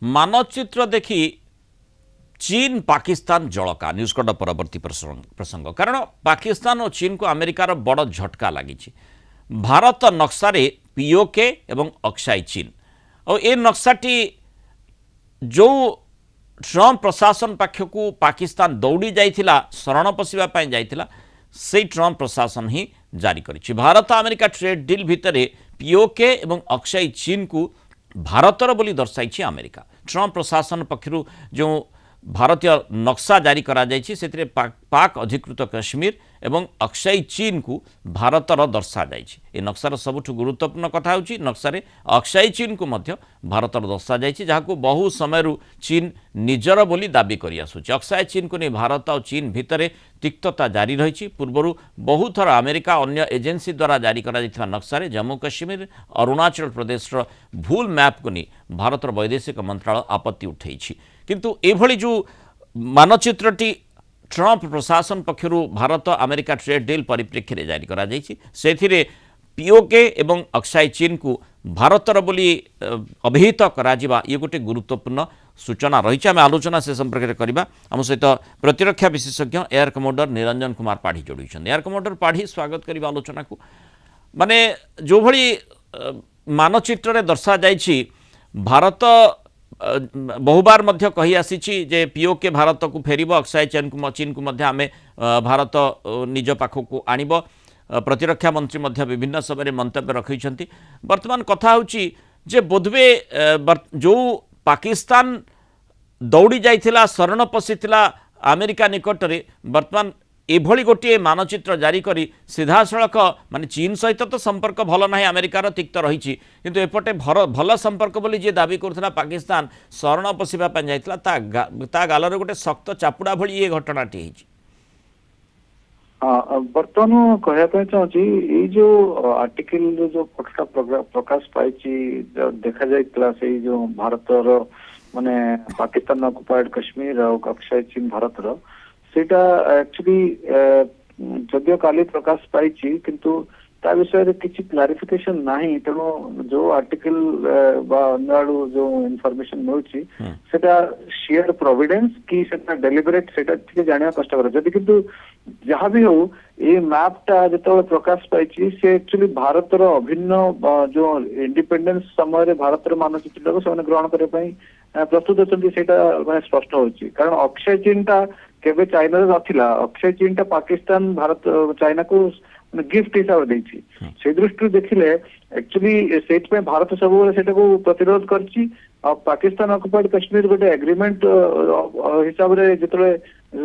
मानचित्र देखि चीन पाकिस्तान जलका न्यूज कट परवर्ती प्रसंग कारण पाकिस्तान और चीन को अमेरिकार बड़ झटका लगी भारत नक्सारे पीओके एवं अक्साई चीन और ए नक्साटी जो ट्रंप प्रशासन पाखकू पाकिस्तान दौड़ी जाइथिला शरण पशिबा जाइथिला से ट्रंप प्रशासन ही जारी करिछि। भारत अमेरिका ट्रेड डील भितर पीओके एवं अक्साई चीन को भारतर बोली दर्शाई अमेरिका। ट्रंप प्रशासन पक्षरु जो भारतीय नक्शा जारी करा जाइछि सेतिरे पाक अधिकृत कश्मीर एवं अक्साई चीन को भारतर दर्शा जाइछि। ए नक्शार सबुठु गुरुत्वपूर्ण कथा होछि नक्शारे अक्साई चीन को मध्य भारतर दर्शा जाइछि जहाको बहु समयरु चीन निजर बोली दाबी करि आसुछि। अक्साई चीन को नै भारत और चीन भितरे तिक्तता जारी रहिछि। पूर्वरु बहु थर अमेरिका अन्य एजेंसी द्वारा जारी करा जाइथिबा नक्शारे जम्मू कश्मीर अरुणाचल प्रदेश भूल मैप को नै भारतर वैदेशिक मंत्रालय आपत्ति उठैछि। किंतु एभली जो मानचित्रटी ट्रंप प्रशासन पक्षरु भारत अमेरिका ट्रेड डील परिप्रेक्षी में जारी करा जाइछि सेथिरे पीओके एवं अक्साई चीन को भारतर बोली अभिहित करा जिबा ये गोटे गुरुत्वपूर्ण सूचना रही। आम आलोचना से संपर्क में करवा आम सहित प्रतिरक्षा विशेषज्ञ एयर कमोडर निरंजन कुमार पाढ़ी जोड़ी। एयर कमोडर पाढ़ी स्वागत करवा आलोचना को माने जो भली मानचित्र दर्शा जाइछि भारत बहुबार मध्य कही आसी जे पीओके भारत को फेर अक्साई चीन को मध्य आमे भारत निज पाखक आणब। प्रतिरक्षा मंत्री मध्य विभिन्न समय मंतव्य रखी। वर्तमान कथा होची जे बोधवे जो पाकिस्तान दौड़ी जाइथिला शरण पशिथिला अमेरिका निकट में वर्तमान एभली गोटे मानचित्र जारी करी सीधा सड़क माने चीन सहित तो संपर्क भल ना अमेरिकार तिक्त रही किंतु एपटे भल संपर्क बोली जे दाबी करुला पाकिस्तान शरण पशिबा जाइथिला ता गालरे गोटे शक्त चापुड़ा भली ये घटनाटी होइछि। हाँ बर्तमान कहया चाहिए जो आर्टिकल जो फोटोटा प्रकाश पाई देखा जाइथिला से जो भारतर माने पाकिस्तान ऑक्युपाइड कश्मीर और अक्साई चीन भारतर सेटा एक्चुअली जदियो काली प्रकाश पाई किंतु ता विषय रे किछि क्लारिफिकेशन नाही तेणु जो आर्टिकल बा अन्य जो इनफॉरमेशन मिलुछि सेटा शेयर प्रोविडेंस कि सेटा डेलिबरेट सेटा ठीक जानिया कष्टकर जदि किंतु जहाँ भी हो ये मैपटा जो प्रकाश पाई से एक्चुअली भारतर अभिन्न जो इंडिपेंडेंस समय भारतर मानचित्र से ग्रहण करने प्रस्तुत अच्छा स्पष्ट होची कारण अक्षय चीन टा केबे चाइना नथिला अक्षय चीन टा पाकिस्तान भारत चाइना को गिफ्ट हिसाब देछि से दृष्टि देखिले एक्चुअली सेट में भारत सब सेटा को प्रतिरोध करछि और पाकिस्तान ऑक्युपाइड कश्मीर गोटे एग्रीमेंट हिसाब रे जतले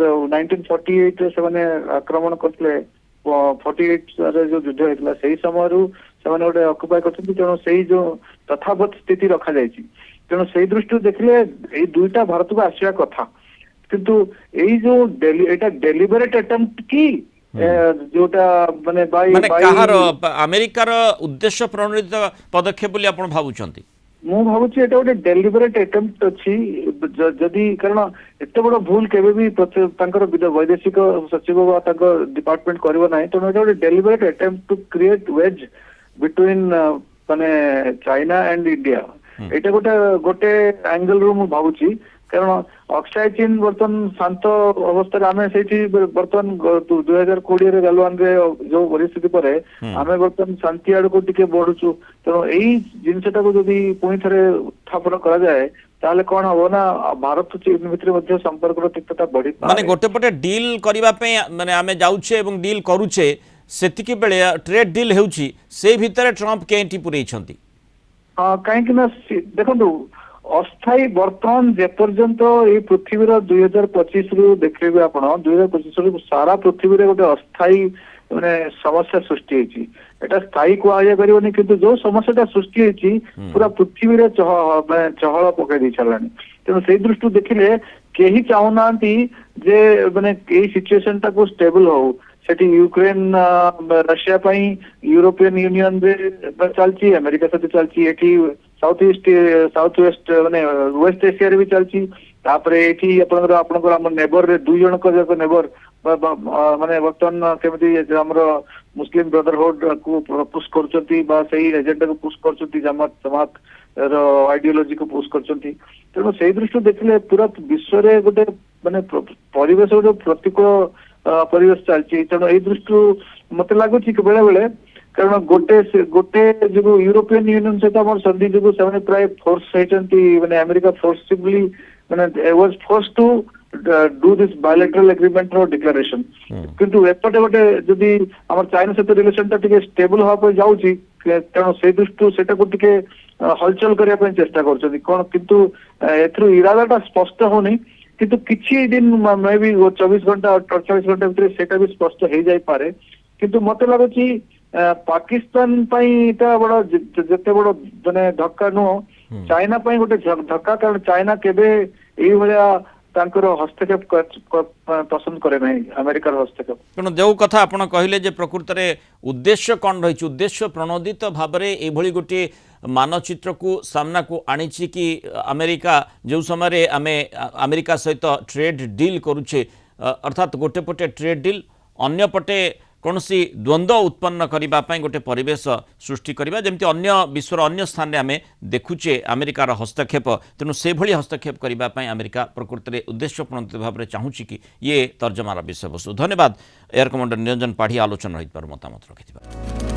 1948 से माने आक्रमण करथले 48 रे जो युद्ध हेतला सही समय रु से माने गोटे ऑक्युपाई करथि तेणु सही जो तथावत स्थिति रखा जायछि तेणु सही दृष्टि देखिले ए दुईटा भारत को आसिया कथा किंतु एई जो एटा डेलिबरेट अटेम्प्ट की जोटा माने बाई कहार अमेरिकार उद्देश्य प्रणोदित पदक्षेप बोली आपण भाबुचंती मु भाबुची एटा गोटे डेलिबरेट अटेम्प्ट अछि जदि कारण एते बड़ भूल केबे भी तांकर वैदेशिक सचिव वा तांकर डिपार्टमेंट करबो नाही तेणु एटा गोटे deliberate attempt to create wedge between माने चाइना एंड इंडिया एटा गोटे एंगल रु मु भाबुची कारण अक्साई चीन बर्तमान शांत अवस्था आम से बर्तमान 2020 गालवान रे जो परिस्थिति पर आम बर्तमान शांति आड़ को टिके बढ़ुचु तेणु यही जिनसटा को जदि पुणी थे उत्थापन करा जाए ताले कौन हम ना भारत चीन भितर संपर्क तिक्तता बढ़ी माने गोटे पटे डील करबा पे माने आमे जाउछे एवं डील करूछे सेतिकी बेले ट्रेड डील हेउची से भितर ट्रंप केंटी पुरई छंती। हां काहे कि ना देखंतु अस्थायी बर्तमान जेपर्यंत ये पृथ्वी 2025 रु देखिबे आपण 2025 रु सारा पृथ्वी रे गोटे अस्थायी माने समस्या सृष्टि होची एटा स्थायी को आया करिवनी किंतु जो समस्याटा सृष्टि होची पूरा पृथ्वी रे चहल पके दी छलानी तेणु से दृष्टि देखिले केही चाहुनांती जे माने ए सिचुएशन टा को स्टेबल हो सेठी यूक्रेन रशिया पई यूरोपियन यूनियन रे चलची अमेरिका से चलची एठी साउथ वेस्ट माने वेस्ट एशिया रे भी चलची तापरे एठी आपनकर हम नेबर रे दुई जन को नेबर माने बर्तमान केमती हमर मुस्लिम ब्रदरहुड को पुश करचंती बा सही एजेंडा को पुश करचंती जमात आइडियोलोजी को पुश करछंती तेणु से दृष्टि देखले पूरा विश्व रे गोटे माने परिवेश जो प्रतिकूल परिवेश चलछि तेणु ए दृष्टि मते लागुछि कि बेले बेले कारण गोटे गोटे जो यूरोपियन यूनियन सहित आम संधि जो से प्राय फोर्स होती माने अमेरिका फोर्सिबली माने was force to do this bilateral agreement रो डिक्लेरेशन किंतु एपटे गोटे जदि आम चाइना सहित रिलेशन टा स्टेबल होगा जाऊँगी तेणु से दृष्टि से हलचल करने चेष्टा कर किंतु एथरू इरादा स्पष्ट होनी किंतु किछि दिन मे भी 24 घंटा 48 घंटा भितर सेटा भी स्पष्ट हो जाई पारे किंतु मते लागुछि पाकिस्तान इटा बड़ा जते बड़ माने धक्का नुह चाइना गोटे धक्का कारण चाइना केबे एई भलिया तांकर हस्तक्षेप पसंद करे नहीं अमेरिकार हस्तक्षेप तेणु जो कथा आपण कहले जे प्रकृत में उद्देश्य कौन रही उद्देश्य प्रणोदित भाव में ये गोटे मानचित्र को सामना को आनी कि अमेरिका जो समय आमे अमेरिका सहित ट्रेड डील करुचे अर्थात गोटे पटे ट्रेड डील अन्य पटे कौन सी द्वंद्व उत्पन्न करने गोटे परिवेश सृष्टि करवा जमी अन्य विश्वर अन्य स्थान में आम देखुचे अमेरिकार हस्तक्षेप तेणु से भली हस्तक्षेप करने अमेरिका प्रकृति में उद्देश्य प्रणोदित भाव में चाहूँगी कि ये तर्जमार विषय वस्तु धन्यवाद एयर कमांडर निरंजन पाढ़ी आलोचना रही मतामत रखि।